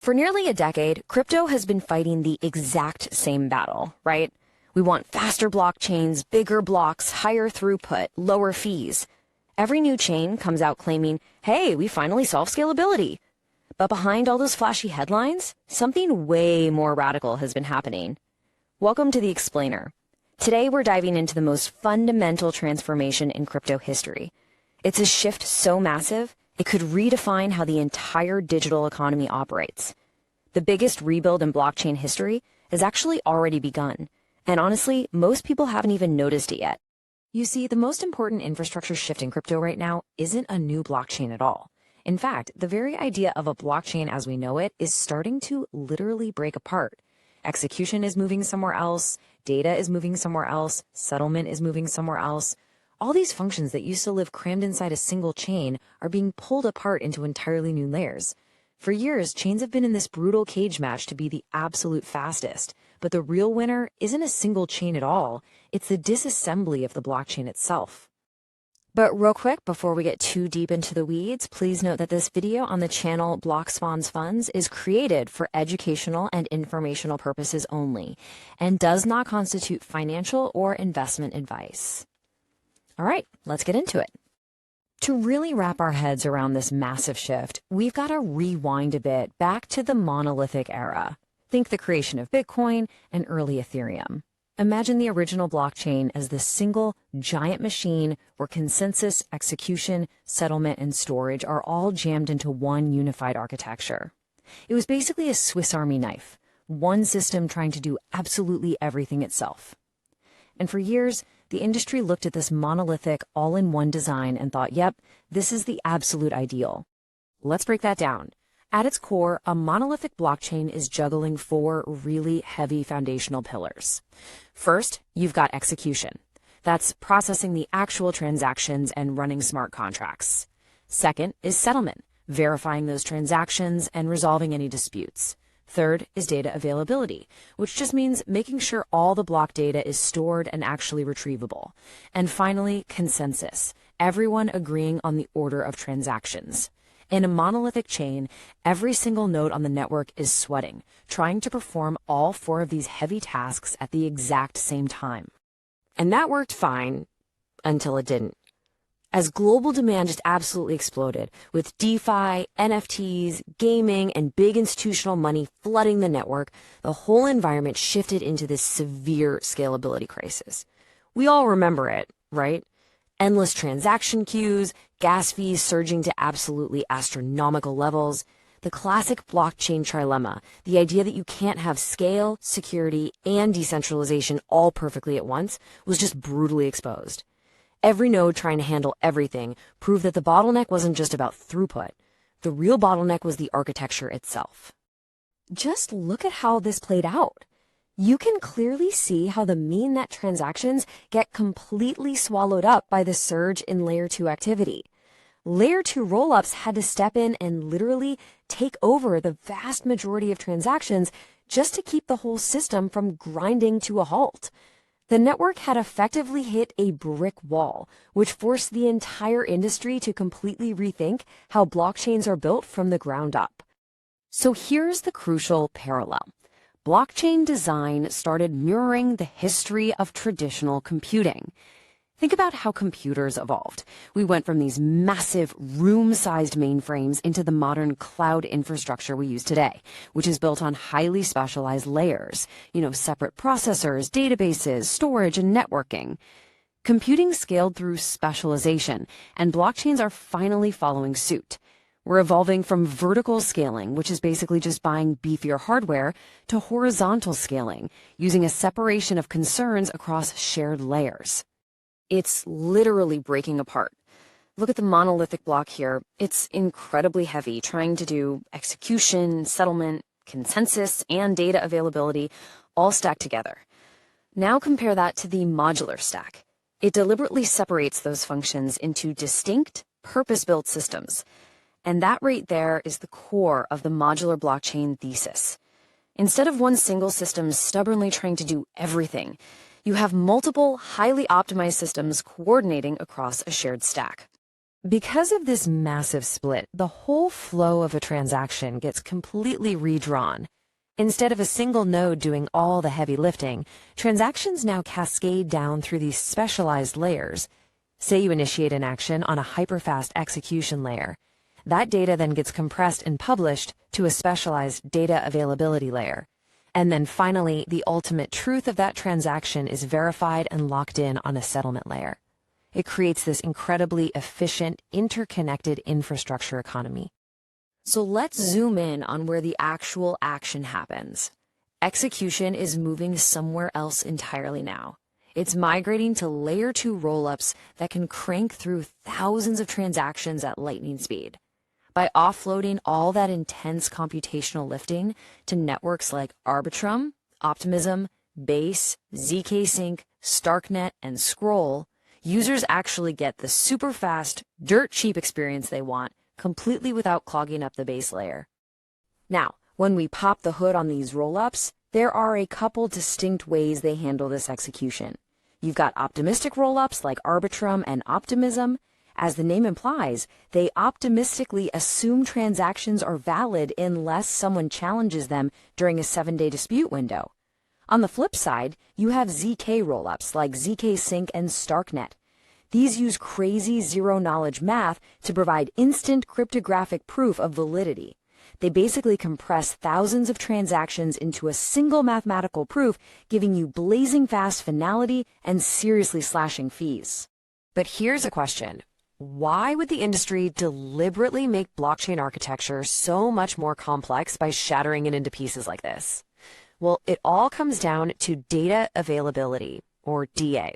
For nearly a decade, crypto has been fighting the exact same battle, right? We want faster blockchains, bigger blocks, higher throughput, lower fees. Every new chain comes out claiming, hey, we finally solved scalability. But behind all those flashy headlines, something way more radical has been happening. Welcome to The Explainer. Today we're diving into the most fundamental transformation in crypto history. It's a shift so massive, it could redefine how the entire digital economy operates. The biggest rebuild in blockchain history has actually already begun, and honestly, most people haven't even noticed it yet. You see, the most important infrastructure shift in crypto right now isn't a new blockchain at all. In fact, the very idea of a blockchain as we know it is starting to literally break apart. Execution is moving somewhere else, data is moving somewhere else, settlement is moving somewhere else. All these functions that used to live crammed inside a single chain are being pulled apart into entirely new layers. For years, chains have been in this brutal cage match to be the absolute fastest, but the real winner isn't a single chain at all, it's the disassembly of the blockchain itself. But real quick, before we get too deep into the weeds, please note that this video on the channel Block Spawns Funds is created for educational and informational purposes only, and does not constitute financial or investment advice. All right, let's get into it. To really wrap our heads around this massive shift, we've got to rewind a bit back to the monolithic era. Think the creation of Bitcoin and early Ethereum. Imagine the original blockchain as this single giant machine where consensus, execution, settlement, and storage are all jammed into one unified architecture. It was basically a Swiss Army knife, one system trying to do absolutely everything itself. And for years, the industry looked at this monolithic, all-in-one design and thought, yep, this is the absolute ideal. Let's break that down. At its core, a monolithic blockchain is juggling four really heavy foundational pillars. First, you've got execution. That's processing the actual transactions and running smart contracts. Second is settlement, verifying those transactions and resolving any disputes. Third is data availability, which just means making sure all the block data is stored and actually retrievable. And finally, consensus, everyone agreeing on the order of transactions. In a monolithic chain, every single node on the network is sweating, trying to perform all four of these heavy tasks at the exact same time. And that worked fine until it didn't. As global demand just absolutely exploded, with DeFi, NFTs, gaming, and big institutional money flooding the network, the whole environment shifted into this severe scalability crisis. We all remember it, right? Endless transaction queues, gas fees surging to absolutely astronomical levels. The classic blockchain trilemma, the idea that you can't have scale, security, and decentralization all perfectly at once, was just brutally exposed. Every node trying to handle everything proved that the bottleneck wasn't just about throughput. The real bottleneck was the architecture itself. Just look at how this played out. You can clearly see how the mean net transactions get completely swallowed up by the surge in Layer 2 activity. Layer 2 rollups had to step in and literally take over the vast majority of transactions just to keep the whole system from grinding to a halt. The network had effectively hit a brick wall, which forced the entire industry to completely rethink how blockchains are built from the ground up. So here's the crucial parallel. Blockchain design started mirroring the history of traditional computing. Think about how computers evolved. We went from these massive, room-sized mainframes into the modern cloud infrastructure we use today, which is built on highly specialized layers, separate processors, databases, storage, and networking. Computing scaled through specialization, and blockchains are finally following suit. We're evolving from vertical scaling, which is basically just buying beefier hardware, to horizontal scaling, using a separation of concerns across shared layers. It's literally breaking apart. Look at the monolithic block here. It's incredibly heavy, trying to do execution, settlement, consensus, and data availability all stacked together. Now compare that to the modular stack. It deliberately separates those functions into distinct, purpose-built systems. And that right there is the core of the modular blockchain thesis. Instead of one single system stubbornly trying to do everything, you have multiple, highly optimized systems coordinating across a shared stack. Because of this massive split, the whole flow of a transaction gets completely redrawn. Instead of a single node doing all the heavy lifting, transactions now cascade down through these specialized layers. Say you initiate an action on a hyperfast execution layer. That data then gets compressed and published to a specialized data availability layer. And then finally, the ultimate truth of that transaction is verified and locked in on a settlement layer. It creates this incredibly efficient, interconnected infrastructure economy. So let's zoom in on where the actual action happens. Execution is moving somewhere else entirely now. It's migrating to layer 2 rollups that can crank through thousands of transactions at lightning speed. By offloading all that intense computational lifting to networks like Arbitrum, Optimism, Base, zk-Sync, Starknet, and Scroll, users actually get the super fast, dirt cheap experience they want, completely without clogging up the base layer. Now, when we pop the hood on these rollups, there are a couple distinct ways they handle this execution. You've got optimistic rollups like Arbitrum and Optimism. As the name implies, they optimistically assume transactions are valid unless someone challenges them during a 7-day dispute window. On the flip side, you have ZK rollups like zk-Sync and Starknet. These use crazy zero-knowledge math to provide instant cryptographic proof of validity. They basically compress thousands of transactions into a single mathematical proof, giving you blazing fast finality and seriously slashing fees. But here's a question. Why would the industry deliberately make blockchain architecture so much more complex by shattering it into pieces like this? Well, it all comes down to data availability, or DA.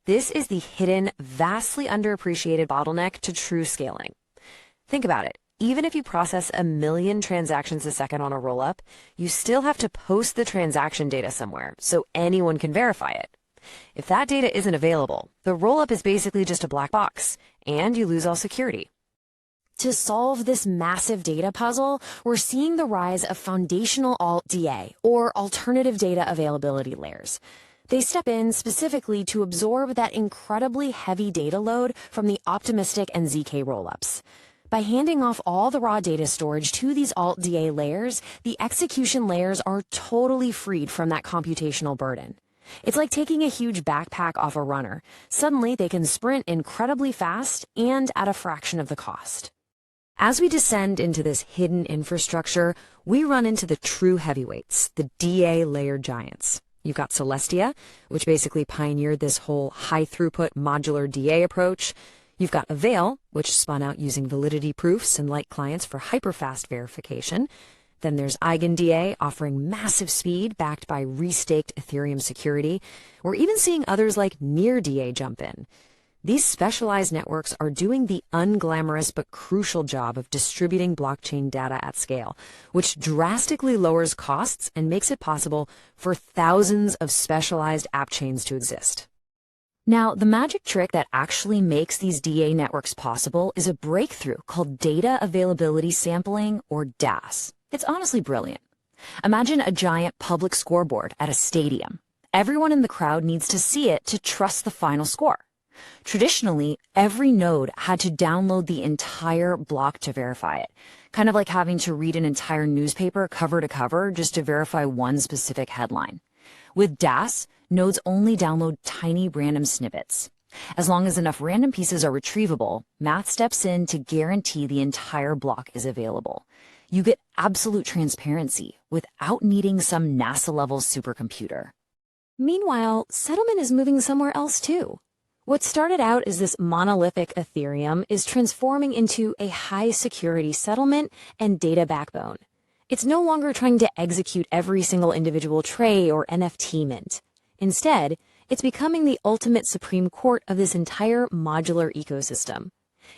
This is the hidden, vastly underappreciated bottleneck to true scaling. Think about it. Even if you process 1 million transactions a second on a rollup, you still have to post the transaction data somewhere so anyone can verify it. If that data isn't available, the rollup is basically just a black box, and you lose all security. To solve this massive data puzzle, we're seeing the rise of foundational alt-DA, or alternative data availability layers. They step in specifically to absorb that incredibly heavy data load from the optimistic and ZK rollups. By handing off all the raw data storage to these alt-DA layers, the execution layers are totally freed from that computational burden. It's like taking a huge backpack off a runner. Suddenly, they can sprint incredibly fast and at a fraction of the cost. As we descend into this hidden infrastructure, we run into the true heavyweights, the DA layer giants. You've got Celestia, which basically pioneered this whole high-throughput modular DA approach. You've got Avail, which spun out using validity proofs and light clients for hyperfast verification. Then there's EigenDA, offering massive speed backed by restaked Ethereum security. We're even seeing others like NearDA jump in. These specialized networks are doing the unglamorous but crucial job of distributing blockchain data at scale, which drastically lowers costs and makes it possible for thousands of specialized app chains to exist. Now, the magic trick that actually makes these DA networks possible is a breakthrough called Data Availability Sampling, or DAS. It's honestly brilliant. Imagine a giant public scoreboard at a stadium. Everyone in the crowd needs to see it to trust the final score. Traditionally, every node had to download the entire block to verify it, kind of like having to read an entire newspaper cover to cover just to verify one specific headline. With DAS, nodes only download tiny random snippets. As long as enough random pieces are retrievable, math steps in to guarantee the entire block is available. You get absolute transparency without needing some NASA-level supercomputer. Meanwhile, settlement is moving somewhere else too. What started out as this monolithic Ethereum is transforming into a high-security settlement and data backbone. It's no longer trying to execute every single individual tray or NFT mint. Instead, it's becoming the ultimate Supreme Court of this entire modular ecosystem.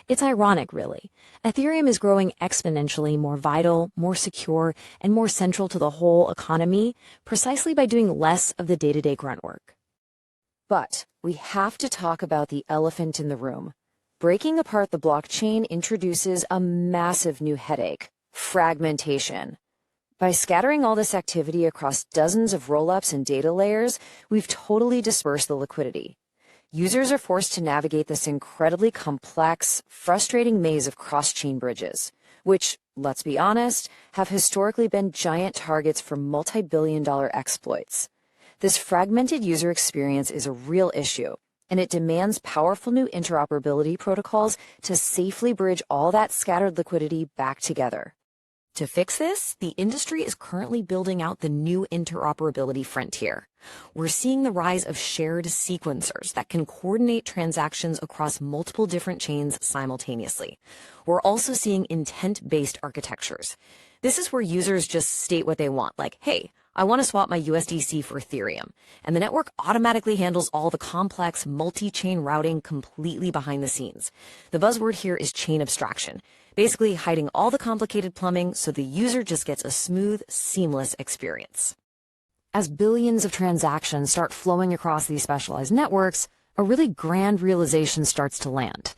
It's ironic, really. Ethereum is growing exponentially more vital, more secure, and more central to the whole economy precisely by doing less of the day-to-day grunt work. But we have to talk about the elephant in the room. Breaking apart the blockchain introduces a massive new headache: fragmentation. By scattering all this activity across dozens of rollups and data layers, we've totally dispersed the liquidity. Users are forced to navigate this incredibly complex, frustrating maze of cross-chain bridges, which, let's be honest, have historically been giant targets for multi-billion-dollar exploits. This fragmented user experience is a real issue, and it demands powerful new interoperability protocols to safely bridge all that scattered liquidity back together. To fix this, the industry is currently building out the new interoperability frontier. We're seeing the rise of shared sequencers that can coordinate transactions across multiple different chains simultaneously. We're also seeing intent-based architectures. This is where users just state what they want, like, hey, I want to swap my USDC for Ethereum, and the network automatically handles all the complex multi-chain routing completely behind the scenes. The buzzword here is chain abstraction, basically hiding all the complicated plumbing so the user just gets a smooth, seamless experience. As billions of transactions start flowing across these specialized networks, a really grand realization starts to land.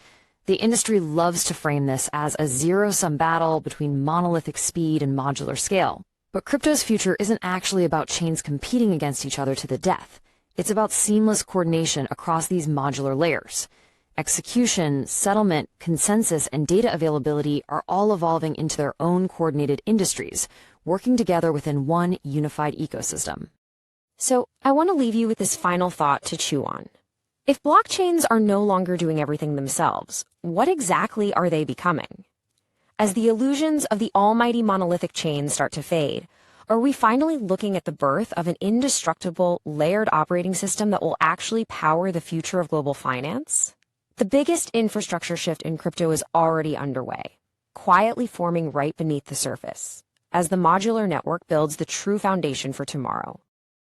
The industry loves to frame this as a zero-sum battle between monolithic speed and modular scale. But crypto's future isn't actually about chains competing against each other to the death. It's about seamless coordination across these modular layers. Execution, settlement, consensus, and data availability are all evolving into their own coordinated industries, working together within one unified ecosystem. So I want to leave you with this final thought to chew on. If blockchains are no longer doing everything themselves, what exactly are they becoming? As the illusions of the almighty monolithic chain start to fade, are we finally looking at the birth of an indestructible, layered operating system that will actually power the future of global finance? The biggest infrastructure shift in crypto is already underway, quietly forming right beneath the surface, as the modular network builds the true foundation for tomorrow.